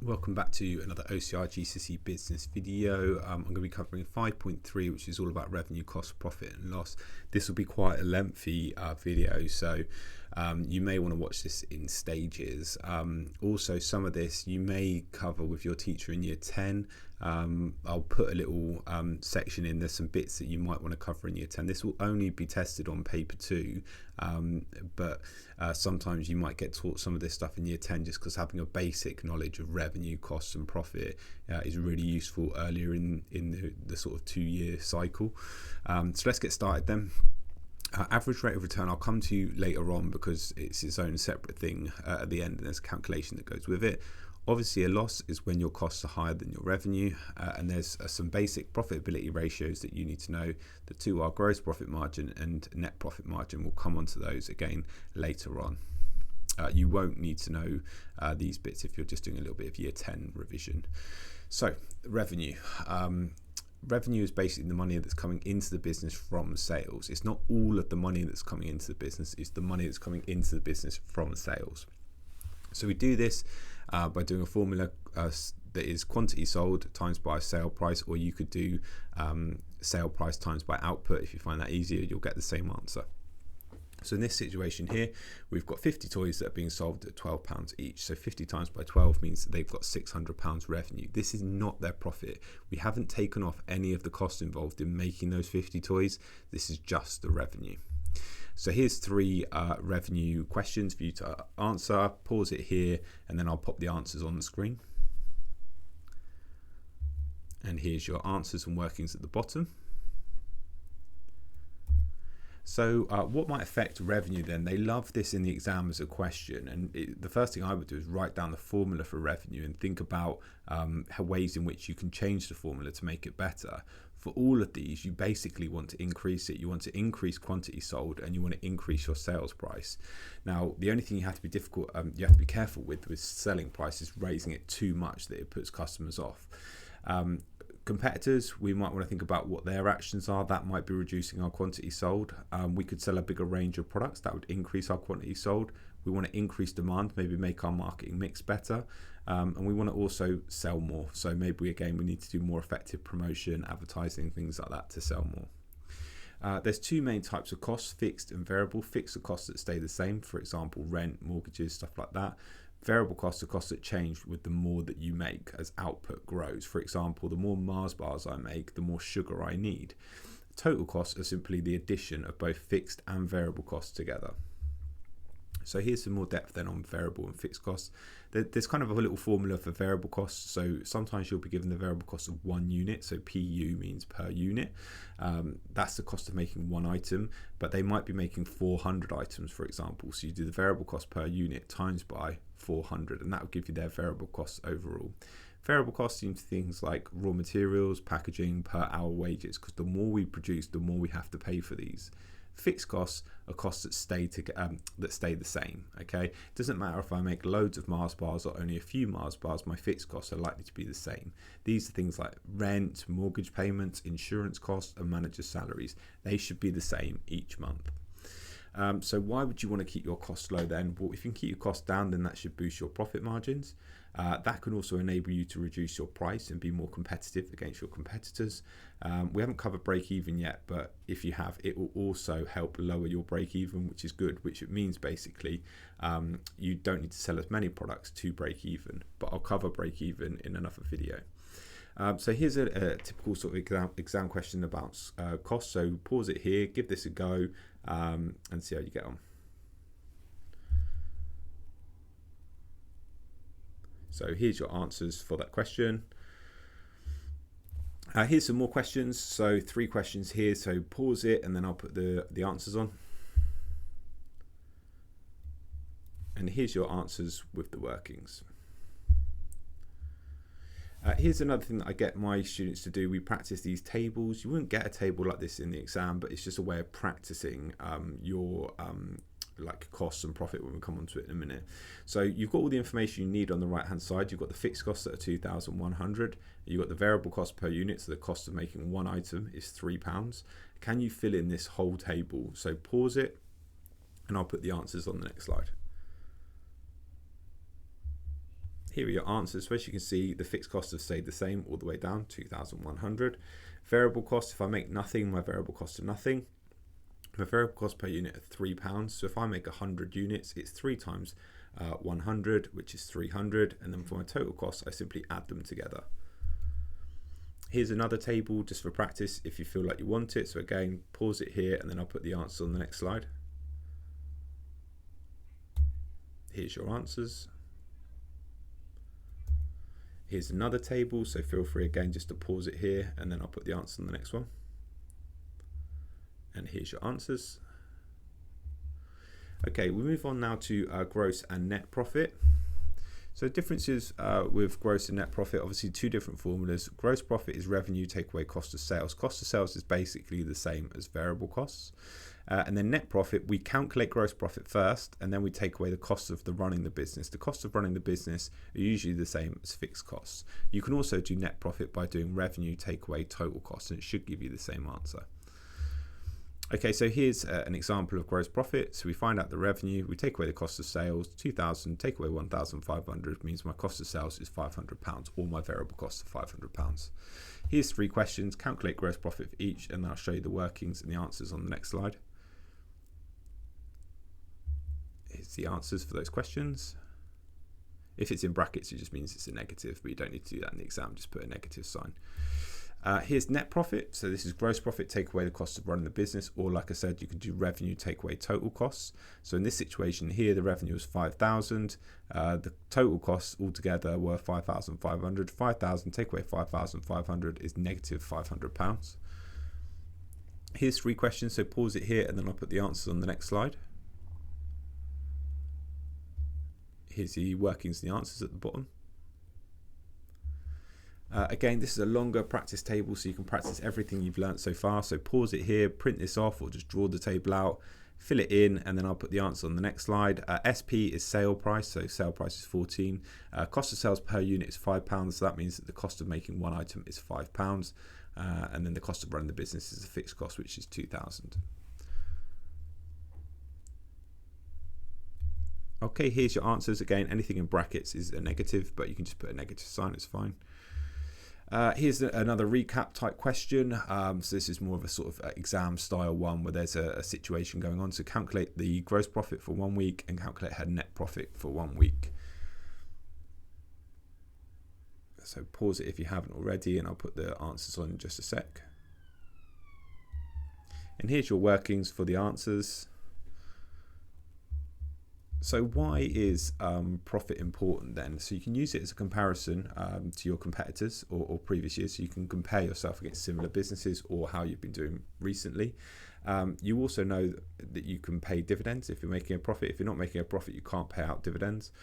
Welcome back to another OCR GCSE business video. I'm going to be covering 5.3, which is all about revenue, cost, profit and loss. This will be quite a lengthy video, so you may want to watch this in stages. Also, some of this you may cover with your teacher in year 10. I'll put a little section in. There's some bits that you might want to cover in year 10. This will only be tested on paper 2, but sometimes you might get taught some of this stuff in year 10 just because having a basic knowledge of revenue, costs and profit is really useful earlier in the sort of 2-year cycle. So let's get started then. Average rate of return I'll come to later on because it's its own separate thing at the end, and there's a calculation that goes with it. Obviously, a loss is when your costs are higher than your revenue, and there's some basic profitability ratios that you need to know. The two are gross profit margin and net profit margin. We'll come on to those again later on. You won't need to know these bits if you're just doing a little bit of year 10 revision. So, revenue. Revenue is basically the money that's coming into the business from sales. It's not all of the money that's coming into the business, it's the money that's coming into the business from sales. So we do this by doing a formula that is quantity sold times by sale price, or you could do sale price times by output. If you find that easier, you'll get the same answer. So in this situation here, we've got 50 toys that are being sold at £12 each. So 50 times by 12 means that they've got £600 revenue. This is not their profit. We haven't taken off any of the costs involved in making those 50 toys. This is just the revenue. So here's 3 revenue questions for you to answer. Pause it here and then I'll pop the answers on the screen. And here's your answers and workings at the bottom. So what might affect revenue then? They love this in the exam as a question, and the first thing I would do is write down the formula for revenue and think about ways in which you can change the formula to make it better. For all of these, you basically want to increase it. You want to increase quantity sold and you want to increase your sales price. Now, the only thing you have to be you have to be careful with selling price is raising it too much that it puts customers off. Competitors, we might want to think about what their actions are. That might be reducing our quantity sold. We could sell a bigger range of products. That would increase our quantity sold. We want to increase demand, maybe make our marketing mix better. And we want to also sell more. So maybe again, we need to do more effective promotion, advertising, things like that to sell more. There's 2 main types of costs, fixed and variable. Fixed are costs that stay the same. For example, rent, mortgages, stuff like that. Variable costs are costs that change with the more that you make as output grows. For example, the more Mars bars I make, the more sugar I need. Total costs are simply the addition of both fixed and variable costs together. So here's some more depth then on variable and fixed costs. There's kind of a little formula for variable costs. So sometimes you'll be given the variable cost of 1 unit. So PU means per unit. That's the cost of making 1 item, but they might be making 400 items, for example. So you do the variable cost per unit times by 400, and that will give you their variable costs overall. Variable costs into things like raw materials, packaging, per hour wages, because the more we produce, the more we have to pay for these. Fixed costs are costs that stay the same. Okay, it doesn't matter if I make loads of Mars bars or only a few Mars bars, my fixed costs are likely to be the same. These are things like rent, mortgage payments, insurance costs, and manager salaries. They should be the same each month. So why would you want to keep your costs low then? Well, if you can keep your costs down, then that should boost your profit margins. That can also enable you to reduce your price and be more competitive against your competitors. We haven't covered break even yet, but if you have, it will also help lower your break even, which is good, which it means basically you don't need to sell as many products to break even, but I'll cover break even in another video. So here's a typical sort of exam question about costs. So pause it here, give this a go, and see how you get on. So here's your answers for that question. Here's some more questions. So 3 questions here. So pause it and then I'll put the answers on. And here's your answers with the workings. Here's another thing that I get my students to do. We practice these tables. You wouldn't get a table like this in the exam, but it's just a way of practicing your like costs and profit when we come onto it in a minute. So you've got all the information you need on the right hand side. You've got the fixed costs that are 2,100. You've got the variable cost per unit, so the cost of making 1 item is £3. Can you fill in this whole table? So pause it and I'll put the answers on the next slide. Here are your answers. So as you can see, the fixed costs have stayed the same all the way down, 2,100. Variable cost, if I make nothing, my variable cost of nothing. My variable cost per unit of £3. So if I make 100 units, it's 3 times 100, which is 300. And then for my total cost, I simply add them together. Here's another table just for practice if you feel like you want it. So again, pause it here and then I'll put the answer on the next slide. Here's your answers. Here's another table, so feel free again just to pause it here and then I'll put the answer on the next one. And here's your answers. Okay, we move on now to gross and net profit. So differences with gross and net profit, obviously 2 different formulas. Gross profit is revenue take away cost of sales. Cost of sales is basically the same as variable costs. And then net profit, we calculate gross profit first, and then we take away the cost of running the business. The cost of running the business are usually the same as fixed costs. You can also do net profit by doing revenue take away total costs, and it should give you the same answer. Okay, so here's an example of gross profit. So we find out the revenue, we take away the cost of sales, 2,000, take away 1,500 means my cost of sales is £500, or my variable cost of £500. Here's 3 questions, calculate gross profit for each, and I'll show you the workings and the answers on the next slide. Here's the answers for those questions. If it's in brackets, it just means it's a negative, but you don't need to do that in the exam, just put a negative sign. Here's net profit. So this is gross profit, take away the cost of running the business, or like I said, you can do revenue, take away total costs. So in this situation here, the revenue was 5,000. The total costs altogether were 5,500. 5,000, take away 5,500 is negative £500. Here's 3 questions. So pause it here and then I'll put the answers on the next slide. Here's the workings and the answers at the bottom. Again, this is a longer practice table, so you can practice everything you've learnt so far. So pause it here, print this off, or just draw the table out, fill it in, and then I'll put the answer on the next slide. SP is sale price, so sale price is 14. Cost of sales per unit is £5, so that means that the cost of making one item is £5. And then the cost of running the business is a fixed cost, which is 2,000. Okay, here's your answers. Again, anything in brackets is a negative, but you can just put a negative sign, it's fine. Here's another recap type question. So this is more of a sort of exam style one where there's a situation going on. So calculate the gross profit for 1 week and calculate her net profit for 1 week. So pause it if you haven't already, and I'll put the answers on in just a sec. And here's your workings for the answers. So why is profit important then? So you can use it as a comparison to your competitors or previous years. So you can compare yourself against similar businesses or how you've been doing recently. You also know that you can pay dividends if you're making a profit. If you're not making a profit, you can't pay out dividends.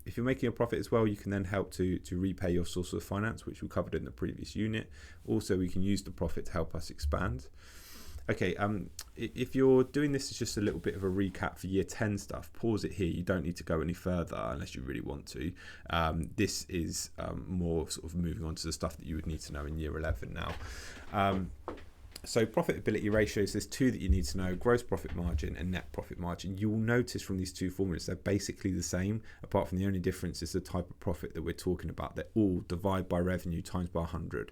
If you're making a profit as well, you can then help to repay your source of finance, which we covered in the previous unit. Also, we can use the profit to help us expand. Okay, if you're doing this as just a little bit of a recap for year 10 stuff, pause it here. You don't need to go any further unless you really want to. This is more sort of moving on to the stuff that you would need to know in year 11 now. So profitability ratios, there's 2 that you need to know, gross profit margin and net profit margin. You will notice from these 2 formulas, they're basically the same, apart from the only difference is the type of profit that we're talking about. They're all divide by revenue times by 100.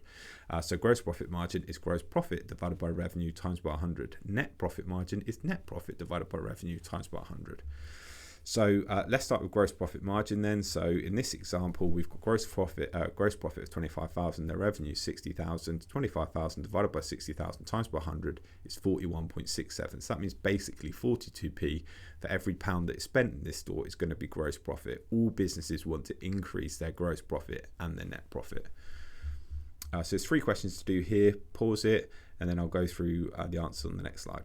So gross profit margin is gross profit divided by revenue times by 100. Net profit margin is net profit divided by revenue times by 100. So let's start with gross profit margin then. So in this example, we've got gross profit of 25,000, their revenue 60,000, 25,000 divided by 60,000 times by 100 is 41.67. So that means basically 42p for every pound that is spent in this store is going to be gross profit. All businesses want to increase their gross profit and their net profit. So there's 3 questions to do here. Pause it, and then I'll go through the answers on the next slide.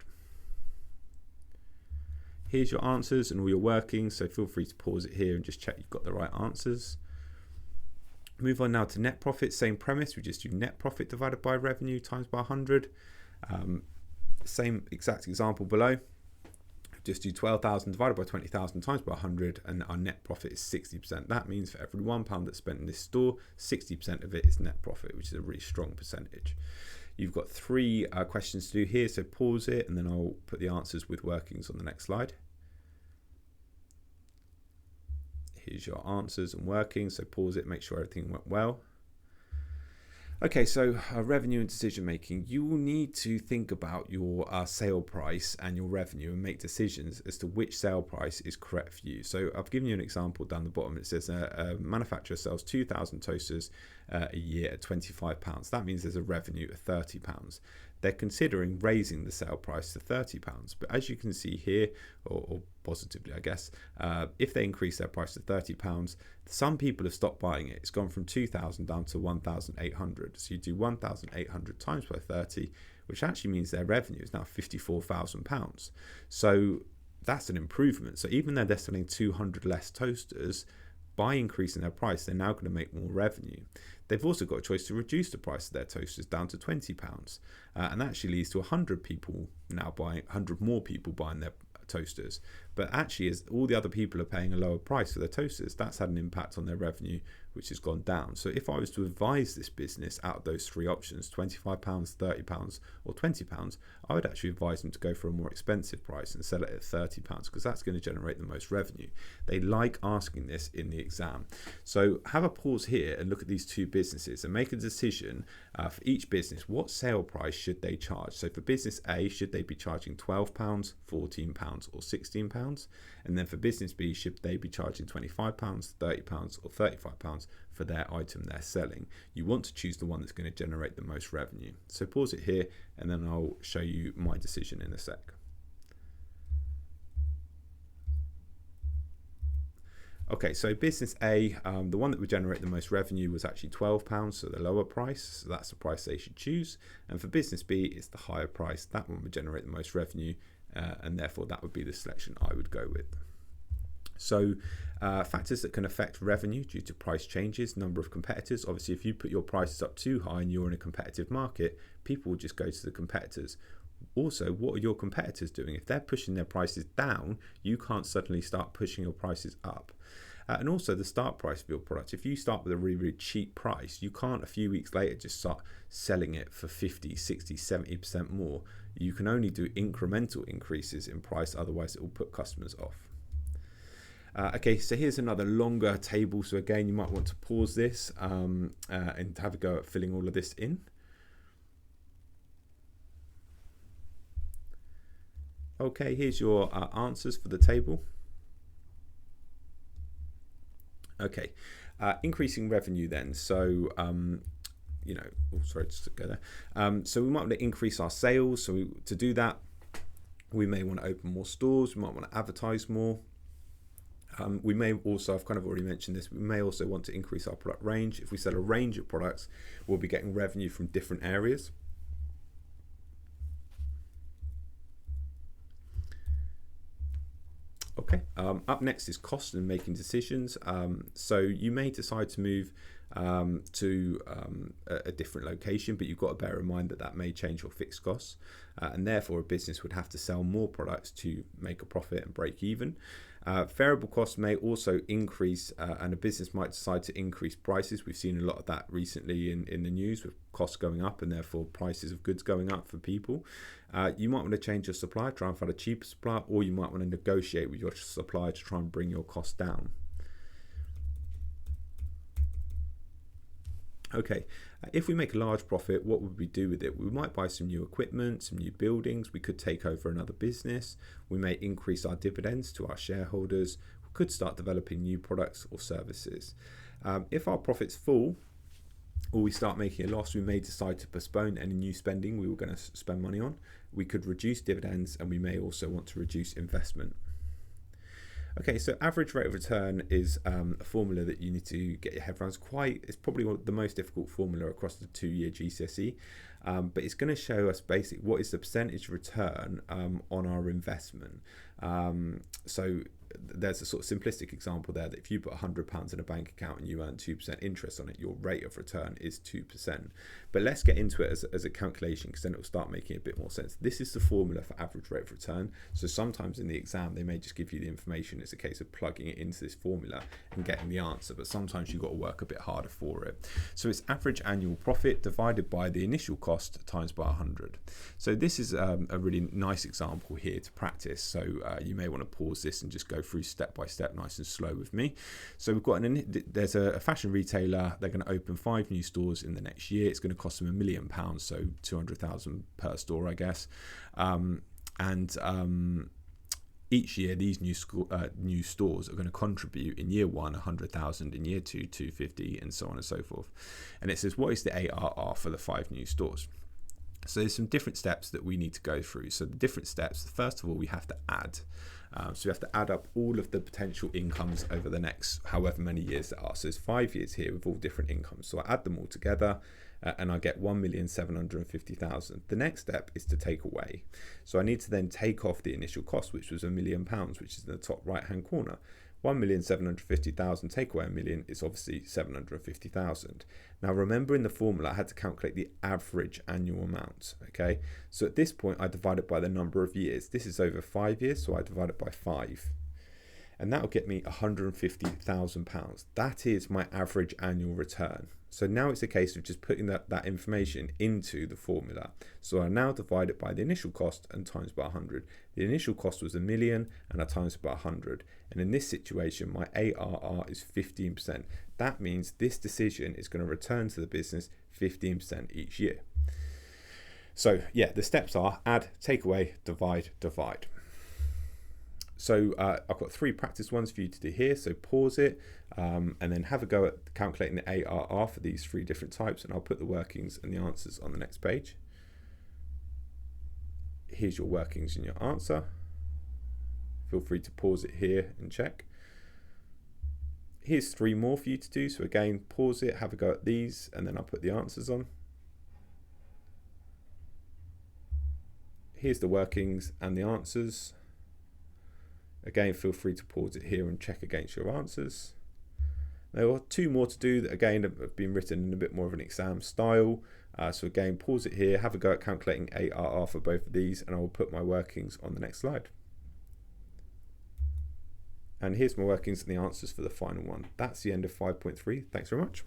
Here's your answers and all your workings, so feel free to pause it here and just check you've got the right answers. Move on now to net profit, same premise, we just do net profit divided by revenue times by 100. Same exact example below, just do 12,000 divided by 20,000 times by 100, and our net profit is 60%. That means for every £1 that's spent in this store, 60% of it is net profit, which is a really strong percentage. You've got 3 questions to do here, so pause it and then I'll put the answers with workings on the next slide. Here's your answers and workings. So pause it, make sure everything went well. Okay, so revenue and decision making. You will need to think about your sale price and your revenue and make decisions as to which sale price is correct for you. So I've given you an example down the bottom. It says a manufacturer sells 2,000 toasters a year at £25. That means there's a revenue of £30. They're considering raising the sale price to £30. But as you can see here, or positively, I guess, if they increase their price to £30, some people have stopped buying it. It's gone from 2,000 down to 1,800. So you do 1,800 times by 30, which actually means their revenue is now £54,000. So that's an improvement. So even though they're selling 200 less toasters, by increasing their price, they're now going to make more revenue. They've also got a choice to reduce the price of their toasters down to £20, and that actually leads to 100 people now buying, 100 more people buying their toasters. But actually, as all the other people are paying a lower price for their toasters, that's had an impact on their revenue, which has gone down. So if I was to advise this business out of those three options, £25, £30 or £20, I would actually advise them to go for a more expensive price and sell it at £30, because that's going to generate the most revenue. They like asking this in the exam. So have a pause here and look at these two businesses and make a decision for each business. What sale price should they charge? So for business A, should they be charging £12, £14 or £16? And then for business B, should they be charging £25, £30 or £35 for their item they're selling? You want to choose the one that's going to generate the most revenue. So pause it here and then I'll show you my decision in a sec. Okay, so business A, the one that would generate the most revenue was actually £12, so the lower price, so that's the price they should choose. And for business B, it's the higher price, that one would generate the most revenue, and therefore that would be the selection I would go with. So factors that can affect revenue due to price changes, number of competitors. Obviously, if you put your prices up too high and you're in a competitive market, people will just go to the competitors. Also, what are your competitors doing? If they're pushing their prices down, you can't suddenly start pushing your prices up. And also the start price of your product. If you start with a really, really cheap price, you can't a few weeks later just start selling it for 50, 60, 70% more. You can only do incremental increases in price, otherwise it will put customers off. Okay, so here's another longer table. So again, you might want to pause this and have a go at filling all of this in. Okay, here's your answers for the table. Okay, increasing revenue then. So, sorry, just to go there. So we might want to increase our sales. So to do that, we may want to open more stores. We might want to advertise more. We may also, I've kind of already mentioned this, we may also want to increase our product range. If we sell a range of products, we'll be getting revenue from different areas. Okay, up next is cost and making decisions. So you may decide to move to a different location, but you've got to bear in mind that that may change your fixed costs, and therefore a business would have to sell more products to make a profit and break even. Variable costs may also increase, and a business might decide to increase prices. We've seen a lot of that recently in the news, with costs going up and therefore prices of goods going up for people. You might want to change your supplier, try and find a cheaper supplier, or you might want to negotiate with your supplier to try and bring your costs down. Okay, if we make a large profit, what would we do with it? We might buy some new equipment, some new buildings. We could take over another business. We may increase our dividends to our shareholders. We could start developing new products or services. If our profits fall, or we start making a loss, we may decide to postpone any new spending we were going to spend money on. We could reduce dividends, and we may also want to reduce investment. Okay, so average rate of return is a formula that you need to get your head around. It's probably the most difficult formula across the 2-year GCSE, but it's going to show us basically what is the percentage return on our investment. So there's a sort of simplistic example there that if you put £100 in a bank account and you earn 2% interest on it, your rate of return is 2%. But let's get into it as a calculation, because then it will start making a bit more sense. This is the formula for average rate of return. So sometimes in the exam, they may just give you the information. It's a case of plugging it into this formula and getting the answer, but sometimes you've got to work a bit harder for it. So it's average annual profit divided by the initial cost times by 100. So this is a really nice example here to practice. So you may want to pause this and just go go through step by step, nice and slow with me. So we've got there's a fashion retailer. They're going to open 5 new stores in the next year. It's going to cost them £1 million, so 200,000 per store, I guess. Each year, these new stores are going to contribute in year 1 100,000, in year 2 250, and so on and so forth. And it says, what is the ARR for the 5 new stores? So there's some different steps that we need to go through. So the different steps, first of all, we have to add. So we have to add up all of the potential incomes over the next however many years there are. So there's 5 years here with all different incomes. So I add them all together and I get 1,750,000. The next step is to take away. So I need to then take off the initial cost, which was £1 million, which is in the top right hand corner. 1,750,000 take away $1 million is obviously 750,000. Now remember, in the formula I had to calculate the average annual amount. Okay, so at this point I divide it by the number of years. This is over 5 years, so I divide it by 5, and that will get me £150,000. That is my average annual return. So now it's a case of just putting that information into the formula. So I now divide it by the initial cost and times by 100. The initial cost was $1 million and I times it by 100. And in this situation, my ARR is 15%. That means this decision is going to return to the business 15% each year. So yeah, the steps are add, take away, divide, divide. So I've got 3 practice ones for you to do here. So pause it and then have a go at calculating the ARR for these 3 different types, and I'll put the workings and the answers on the next page. Here's your workings and your answer. Feel free to pause it here and check. Here's 3 more for you to do. So again, pause it, have a go at these, and then I'll put the answers on. Here's the workings and the answers. Again, feel free to pause it here and check against your answers. There are 2 more to do that again have been written in a bit more of an exam style. So again, pause it here, have a go at calculating ARR for both of these, and I will put my workings on the next slide. And here's my workings and the answers for the final one. That's the end of 5.3. Thanks very much.